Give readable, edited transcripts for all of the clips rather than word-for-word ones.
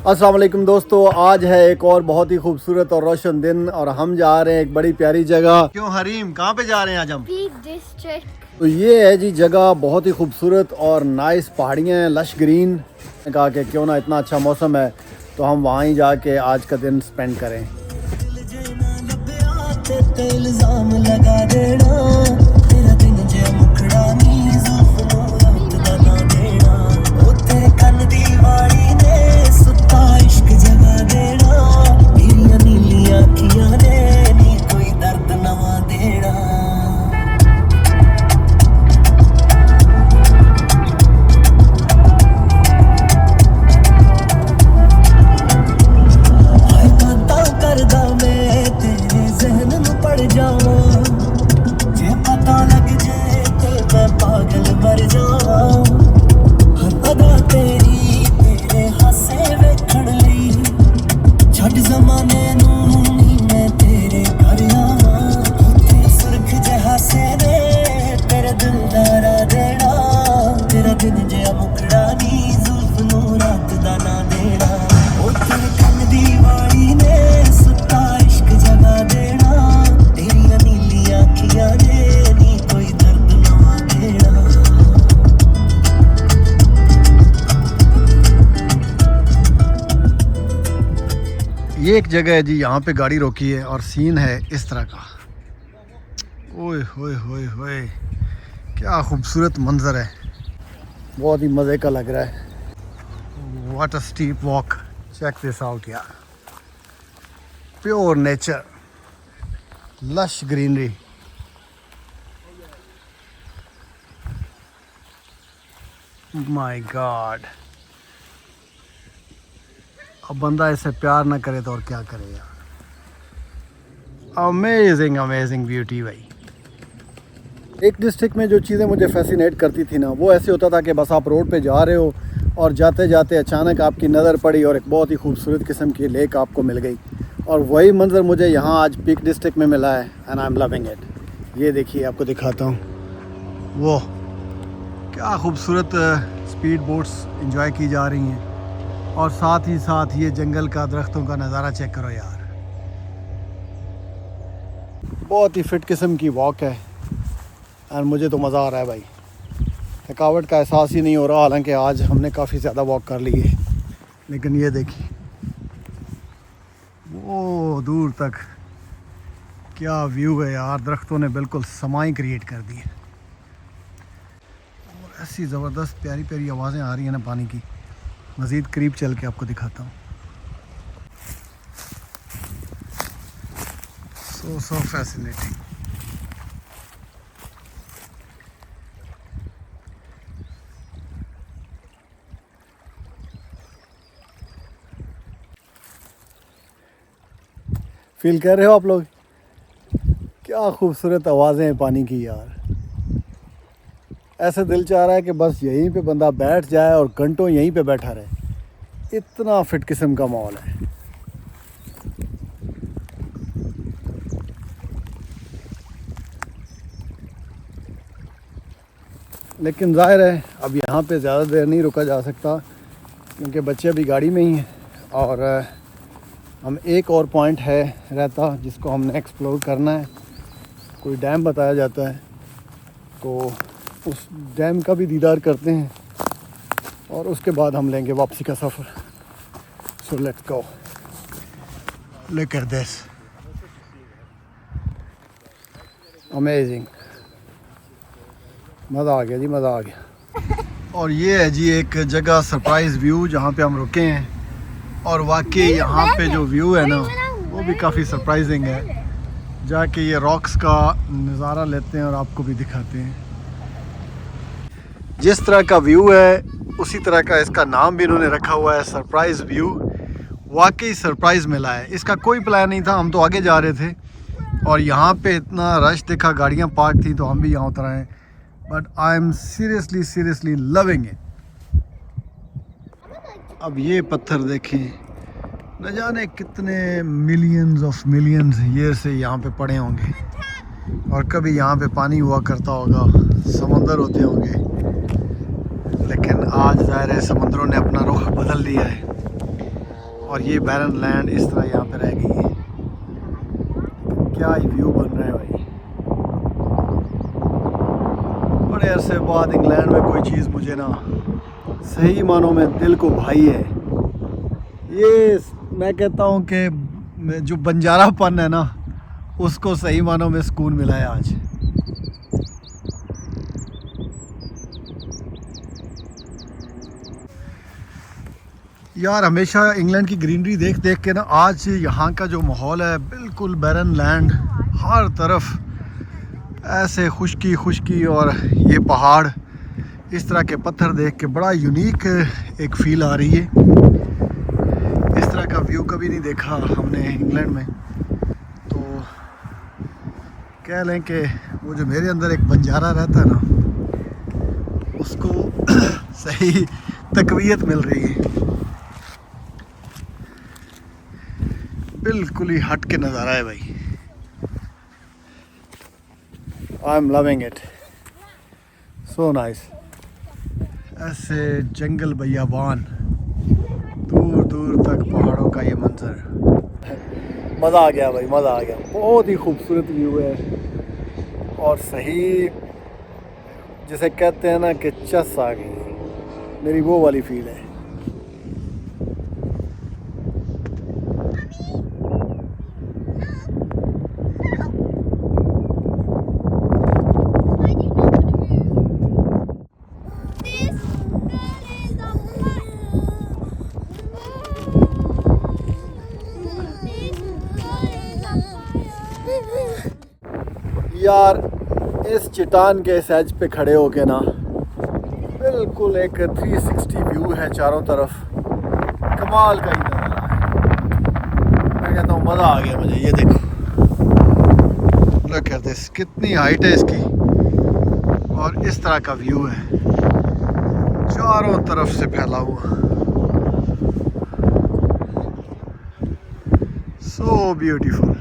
अस्सलाम वालेकुम दोस्तों, आज है एक और बहुत ही खूबसूरत और रोशन दिन और हम जा रहे हैं एक बड़ी प्यारी जगह। क्यों हरीम, कहाँ पे जा रहे हैं आज हम? Peak district. तो ये है जी जगह, बहुत ही खूबसूरत और नाइस पहाड़ियाँ हैं, लश ग्रीन। कहा कि क्यों ना, इतना अच्छा मौसम है तो हम वहाँ ही जाके आज का दिन स्पेंड करें। ये एक जगह है जी, यहाँ पे गाड़ी रोकी है और सीन है इस तरह का। ओए होए होए होए, क्या खूबसूरत मंजर है, बहुत ही मज़े का लग रहा है। What a steep walk, check this out यार। Pure nature, lush greenery. My god, अब बंदा इससे प्यार ना करे तो और क्या करे यार। अमेजिंग अमेजिंग ब्यूटी भाई। एक डिस्ट्रिक्ट में जो चीज़ें मुझे फैसिनेट करती थी ना, वो ऐसे होता था कि बस आप रोड पे जा रहे हो और जाते जाते अचानक आपकी नज़र पड़ी और एक बहुत ही खूबसूरत किस्म की लेक आपको मिल गई। और वही मंज़र मुझे यहाँ आज पीक डिस्ट्रिक्ट में मिला है and I am loving it. ये देखिए, आपको दिखाता हूँ, वो क्या खूबसूरत स्पीड बोट्स इंजॉय की जा रही हैं और साथ ही साथ ये जंगल का, दरख्तों का नज़ारा चेक करो यार। बहुत ही फिट किस्म की वॉक है और मुझे तो मज़ा आ रहा है भाई। थकावट का एहसास ही नहीं हो रहा, हालांकि आज हमने काफ़ी ज़्यादा वॉक कर ली है। लेकिन ये देखिए, वो दूर तक क्या व्यू है यार, दरख्तों ने बिल्कुल समाई क्रिएट कर दी है और ऐसी ज़बरदस्त प्यारी प्यारी आवाज़ें आ रही हैं ना पानी की। मज़ीद करीब चल के आपको दिखाता हूँ। So fascinating. फील कर रहे हो आप लोग, क्या खूबसूरत आवाज़ें हैं पानी की यार। ऐसे दिल चाह रहा है कि बस यहीं पे बंदा बैठ जाए और घंटों यहीं पे बैठा रहे। इतना फिट किस्म का माहौल है। लेकिन जाहिर है अब यहाँ पे ज़्यादा देर नहीं रुका जा सकता क्योंकि बच्चे अभी गाड़ी में ही हैं और हम एक और पॉइंट है रहता जिसको हमने एक्सप्लोर करना है। कोई डैम बताया जाता है, तो उस डैम का भी दीदार करते हैं और उसके बाद हम लेंगे वापसी का सफ़र। So let's go, look at this, amazing. मज़ा आ गया जी, मज़ा आ गया। और ये है जी एक जगह, सरप्राइज़ व्यू, जहाँ पे हम रुके हैं और वाकई यहाँ पे जो व्यू है ना वो भी काफ़ी सरप्राइजिंग है। जाके ये रॉक्स का नज़ारा लेते हैं और आपको भी दिखाते हैं। जिस तरह का व्यू है उसी तरह का इसका नाम भी इन्होंने रखा हुआ है, सरप्राइज़ व्यू। वाकई सरप्राइज़ मिला है, इसका कोई प्लान नहीं था, हम तो आगे जा रहे थे और यहाँ पे इतना रश देखा, गाड़ियाँ पार्क थी तो हम भी यहाँ उतर आए। But I am seriously loving it. अब ये पत्थर देखें, न जाने कितने मिलियंस ईयर से यहाँ पे पड़े होंगे और कभी यहाँ पे पानी हुआ करता होगा, समंदर होते होंगे, लेकिन आज ज़ाहिर है समंदरों ने अपना रुख बदल लिया है और ये बैरन लैंड इस तरह यहाँ पे रह गई है। क्या ही व्यू बन रहा है भाई। बड़े अरसे बाद इंग्लैंड में कोई चीज़ मुझे ना सही मानों में दिल को भाई है। ये मैं कहता हूँ कि जो बंजारापन है ना, उसको सही मानों में सुकून मिला है आज। यार हमेशा इंग्लैंड की ग्रीनरी देख देख के ना, आज यहाँ का जो माहौल है बिल्कुल बैरन लैंड, हर तरफ ऐसे खुश्की खुश्की, और ये पहाड़, इस तरह के पत्थर देख के बड़ा यूनिक एक फ़ील आ रही है। इस तरह का व्यू कभी नहीं देखा हमने इंग्लैंड में। तो कह लें कि वो जो मेरे अंदर एक बंजारा रहता है ना, उसको सही तकवीयत मिल रही है। बिल्कुल ही हट के नज़ारा है भाई। I am loving it, so nice. ऐसे जंगल बियाबान, दूर दूर तक पहाड़ों का ये मंजर, मज़ा आ गया भाई, मज़ा आ गया। बहुत ही खूबसूरत व्यू है और सही जिसे कहते हैं ना कि चस आ गई, मेरी वो वाली फील है। यार इस चट्टान के इस एज पे खड़े होके ना, बिल्कुल एक 360 व्यू है चारों तरफ, कमाल का ही नज़ारा है। मैं कहता हूँ मज़ा आ गया मुझे। ये देखो, लुक एट दिस, कितनी हाइट है इसकी, और इस तरह का व्यू है चारों तरफ से फैला हुआ। So beautiful.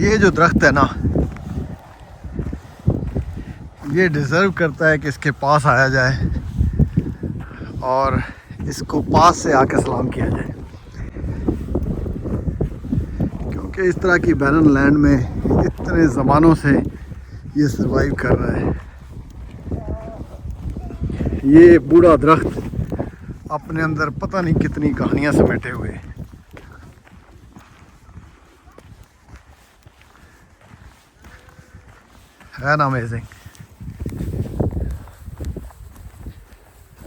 ये जो दरख्त है ना, ये डिज़र्व करता है कि इसके पास आया जाए और इसको पास से आके सलाम किया जाए, क्योंकि इस तरह की बैरन लैंड में इतने ज़मानों से ये सरवाइव कर रहा है। ये बूढ़ा दरख्त अपने अंदर पता नहीं कितनी कहानियाँ समेटे हुए। And amazing.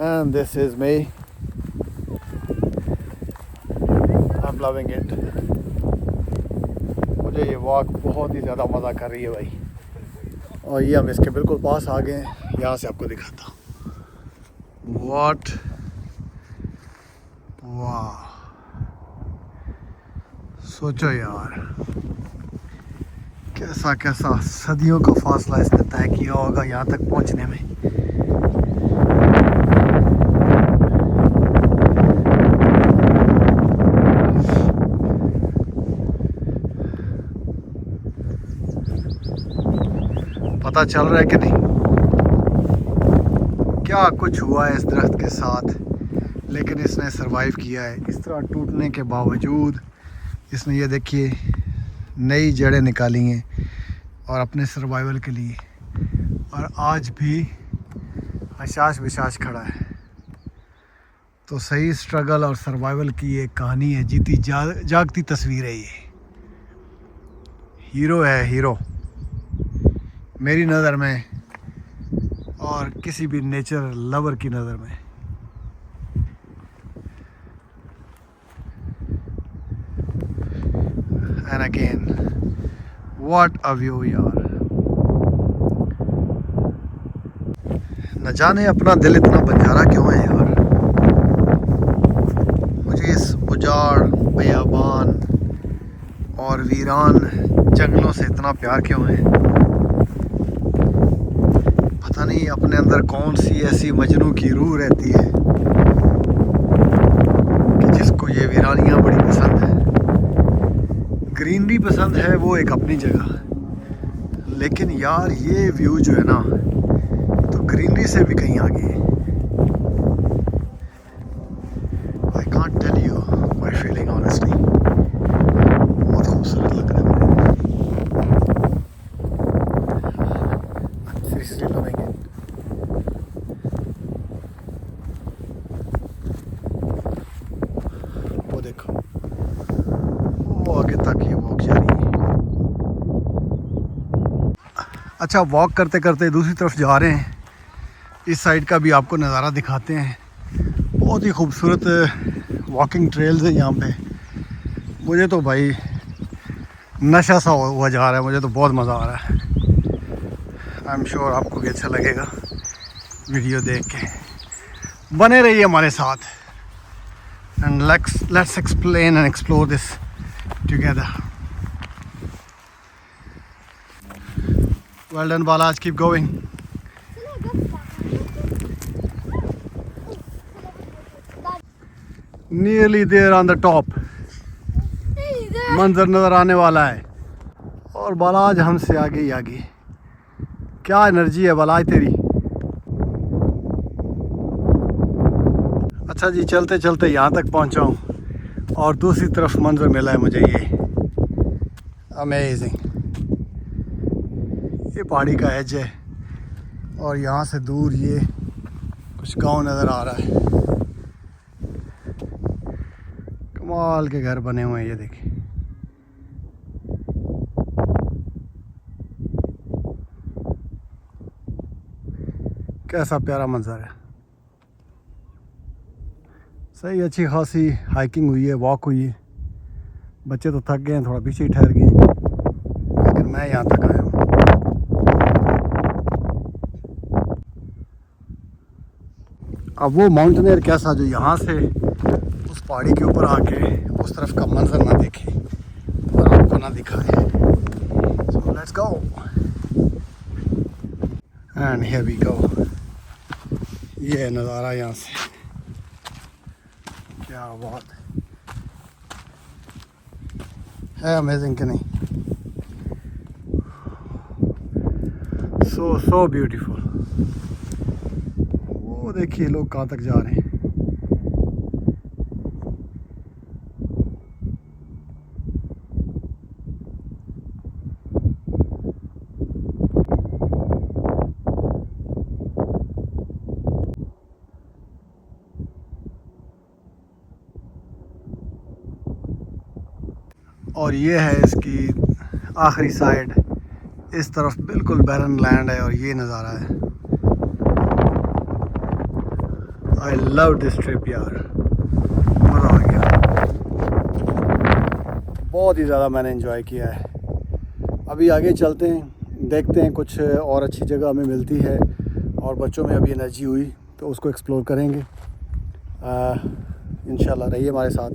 And this is me. I'm loving it. मुझे ये वॉक बहुत ही ज़्यादा मज़ा कर रही है भाई। और ये हम इसके बिल्कुल पास आ गए हैं, यहाँ से आपको दिखाता हूँ। What? वाह, सोचो यार, कैसा कैसा सदियों का फासला इसने तय किया होगा यहाँ तक पहुँचने में। पता चल रहा है कि नहीं क्या कुछ हुआ है इस दरख्त के साथ, लेकिन इसने सरवाइव किया है। इस तरह टूटने के बावजूद इसने, ये देखिए, नई जड़ें निकाली हैं और अपने सर्वाइवल के लिए, और आज भी हशाश विशाश खड़ा है। तो सही स्ट्रगल और सर्वाइवल की एक कहानी है, जीती जागती तस्वीर है। ये हीरो है, हीरो मेरी नज़र में और किसी भी नेचर लवर की नज़र में। And again what a view यार। न जाने अपना दिल इतना बंजारा क्यों है यार। मुझे इस उजाड़, बियाबान और वीरान जंगलों से इतना प्यार क्यों है, पता नहीं अपने अंदर कौन सी ऐसी मजनू की रूह रहती है कि जिसको ये वीरानियाँ बड़ी पसंद है। ग्रीनरी पसंद है वो एक अपनी जगह, लेकिन यार ये व्यू जो है ना तो ग्रीनरी से भी कहीं आगे है। I can't tell you my feeling honestly, बहुत खूबसूरत लग रहा है। Seriously loving it. वो देखो, वो आगे तक ये वॉक जारी है। अच्छा, वॉक करते करते दूसरी तरफ जा रहे हैं, इस साइड का भी आपको नज़ारा दिखाते हैं। बहुत ही खूबसूरत वॉकिंग ट्रेल्स है यहाँ पे। मुझे तो भाई नशा सा हुआ जा रहा है, मुझे तो बहुत मज़ा आ रहा है। आई एम श्योर आपको भी अच्छा लगेगा वीडियो देख के। बने रहिए हमारे साथ and let's explain and explore this together. Well done Balaj, keep going. Nearly there on the top. मंजर नज़र आने वाला है और बालाज हमसे आगे ही आगे। क्या एनर्जी है बालाज तेरी। अच्छा जी, चलते चलते यहाँ तक पहुँचा हूँ और दूसरी तरफ मंजर मिला है मुझे ये अमेजिंग। ये पहाड़ी का एज है और यहाँ से दूर ये कुछ गांव नज़र आ रहा है। कमाल के घर बने हुए हैं ये देखिए। कैसा प्यारा मंजर है। सही अच्छी खासी हाइकिंग हुई है, वॉक हुई है। बच्चे तो थक गए हैं, थोड़ा पीछे ही ठहर गए, लेकिन मैं यहाँ तक आया हूँ। अब वो माउंटेनियर कैसा जो यहाँ से उस पहाड़ी के ऊपर आके उस तरफ का मंजर ना देखे और आपको ना दिखाए। So let's go and here we go. ये है नज़ारा यहाँ से, क्या बात है अमेजिंग कि नहीं। So beautiful. वो देखिए लोग कहाँ तक जा रहे हैं। और ये है इसकी आखिरी साइड। इस तरफ बिल्कुल बैरन लैंड है और ये नज़ारा है। आई लव दिस ट्रिप यार, मज़ा आ गया। बहुत ही ज़्यादा मैंने एंजॉय किया है। अभी आगे चलते हैं, देखते हैं कुछ और अच्छी जगह हमें मिलती है और बच्चों में अभी एनर्जी हुई तो उसको एक्सप्लोर करेंगे। इंशाल्लाह रहिए हमारे साथ।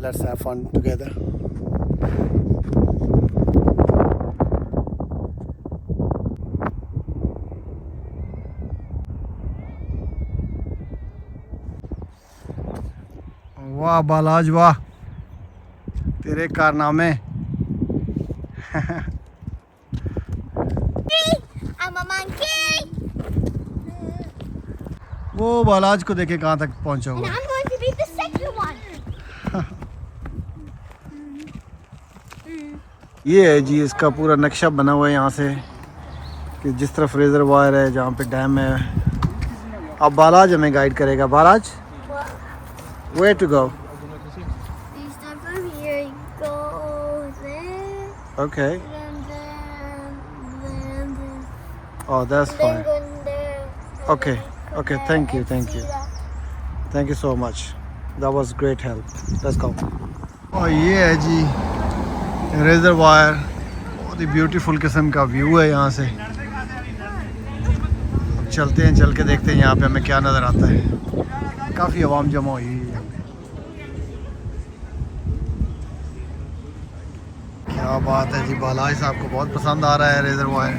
Let's have fun together. वाह बालाज वाह, तेरे कारनामे। I'm a monkey. वो बालाज को देखे कहाँ तक पहुँचा And हुआ। I'm going to be the second one. ये है जी इसका पूरा नक्शा बना हुआ है यहाँ से कि जिस तरफ रिजर्वायर है, जहाँ पे डैम है। अब बालाज हमें गाइड करेगा। बालाज, where to go? You start from here, you go there, Okay. then, Oh, that's then fine. go there. and Okay. then come Okay. there Thank you. and Thank see you. that. Thank you so much. That was great help. Let's go. और ये है जी reservoir. बहुत ही beautiful किस्म का view है यहाँ से। अब चलते हैं, चल के देखते हैं यहाँ पे हमें क्या नज़र आता है। काफ़ी आवाम जमा हुई है यहाँ पे। क्या बात है जी, बालाज साहब को बहुत पसंद आ रहा है रिजर्वायर।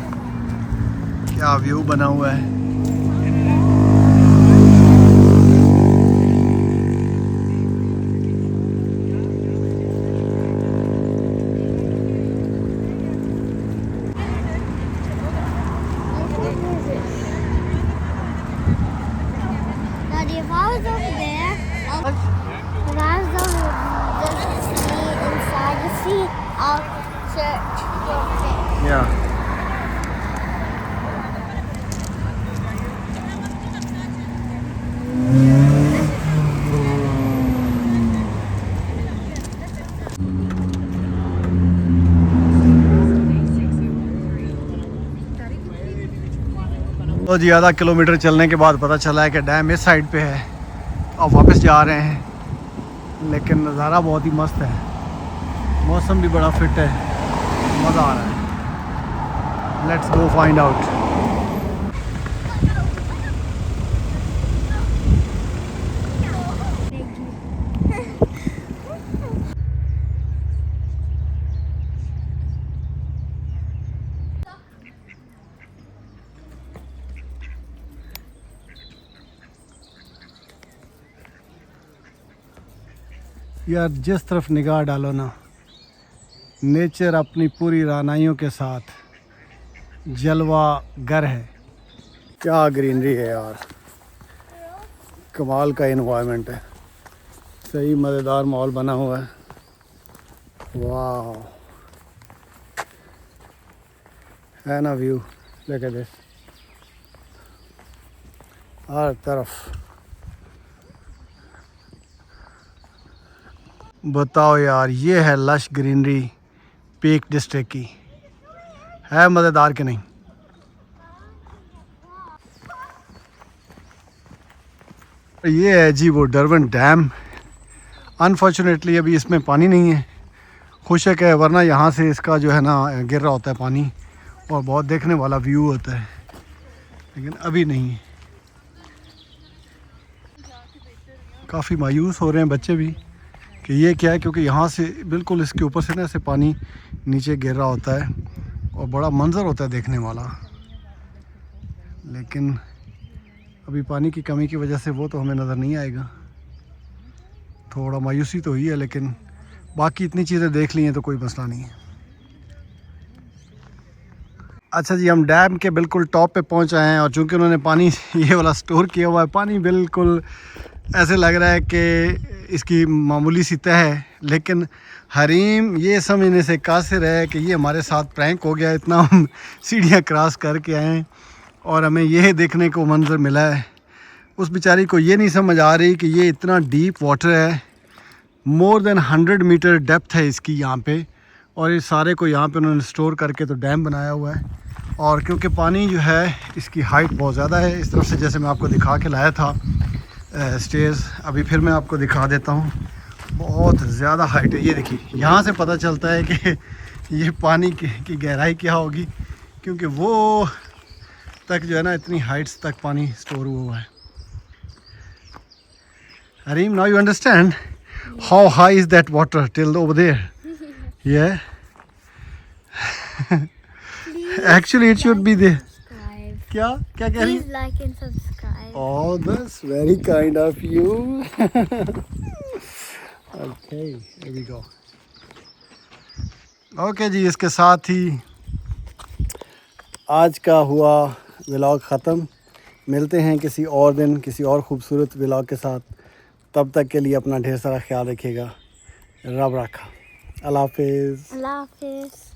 क्या व्यू बना हुआ है। I was over there, when I was over the sea, inside the sea, I'll search your face. Yeah. तो जी आधा किलोमीटर चलने के बाद पता चला है कि डैम इस साइड पे है। अब वापस जा रहे हैं, लेकिन नज़ारा बहुत ही मस्त है, मौसम भी बड़ा फिट है, मज़ा आ रहा है। Let's go find out. यार जिस तरफ निगाह डालो ना, नेचर अपनी पूरी रानाइयों के साथ जलवा गर है। क्या ग्रीनरी है यार, कमाल का इन्वायरमेंट है, सही मज़ेदार माहौल बना हुआ है। वाह है ना व्यू, देखे दिस हर तरफ। बताओ यार, ये है लश ग्रीनरी पीक डिस्ट्रिक्ट की, है मज़ेदार कि नहीं? ये है जी वो डरवन डैम। अनफॉर्चुनेटली अभी इसमें पानी नहीं है, खुशक है, वरना यहाँ से इसका जो है ना गिर रहा होता है पानी और बहुत देखने वाला व्यू होता है, लेकिन अभी नहीं है। काफ़ी मायूस हो रहे हैं बच्चे भी कि ये क्या है, क्योंकि यहाँ से बिल्कुल इसके ऊपर से ना ऐसे पानी नीचे गिर रहा होता है और बड़ा मंजर होता है देखने वाला, लेकिन अभी पानी की कमी की वजह से वो तो हमें नज़र नहीं आएगा। थोड़ा मायूसी तो हुई है, लेकिन बाकी इतनी चीज़ें देख ली हैं तो कोई मसला नहीं है। अच्छा जी, हम डैम के बिल्कुल टॉप पे पहुंच आए हैं और चूँकि उन्होंने पानी ये वाला स्टोर किया हुआ है, पानी बिल्कुल ऐसे लग रहा है कि इसकी मामूली सी तह है, लेकिन हरीम ये समझने से कासिर है कि ये हमारे साथ प्रैंक हो गया। इतना हम सीढ़ियाँ क्रॉस करके आए हैं और हमें यह देखने को मंजर मिला है। उस बेचारी को ये नहीं समझ आ रही कि ये इतना डीप वाटर है, मोर देन 100 मीटर डेप्थ है इसकी यहाँ पे, और इस सारे को यहाँ पे उन्होंने स्टोर करके तो डैम बनाया हुआ है। और क्योंकि पानी जो है इसकी हाइट बहुत ज़्यादा है, इस तरफ से जैसे मैं आपको दिखा के लाया था स्टेयर्स, अभी फिर मैं आपको दिखा देता हूँ, बहुत ज़्यादा हाइट है। ये देखिए, यहाँ से पता चलता है कि ये पानी की गहराई क्या होगी, क्योंकि वो तक जो है ना इतनी हाइट्स तक पानी स्टोर हुआ है। Hareem, now you understand how high is that water till over there? Yeah. Actually, it should be there. Subscribe. क्या क्या कह रही? Please like and subscribe. Oh, that's very kind of you. Okay, here we go. Okay जी, इसके साथ ही आज का हुआ vlog ख़त्म। मिलते हैं किसी और दिन किसी और ख़ूबसूरत व्लॉग के साथ। तब तक के लिए अपना ढेर सारा ख्याल रखिएगा। रब रखा। अल्लाह हाफिज़। Allah Hafiz.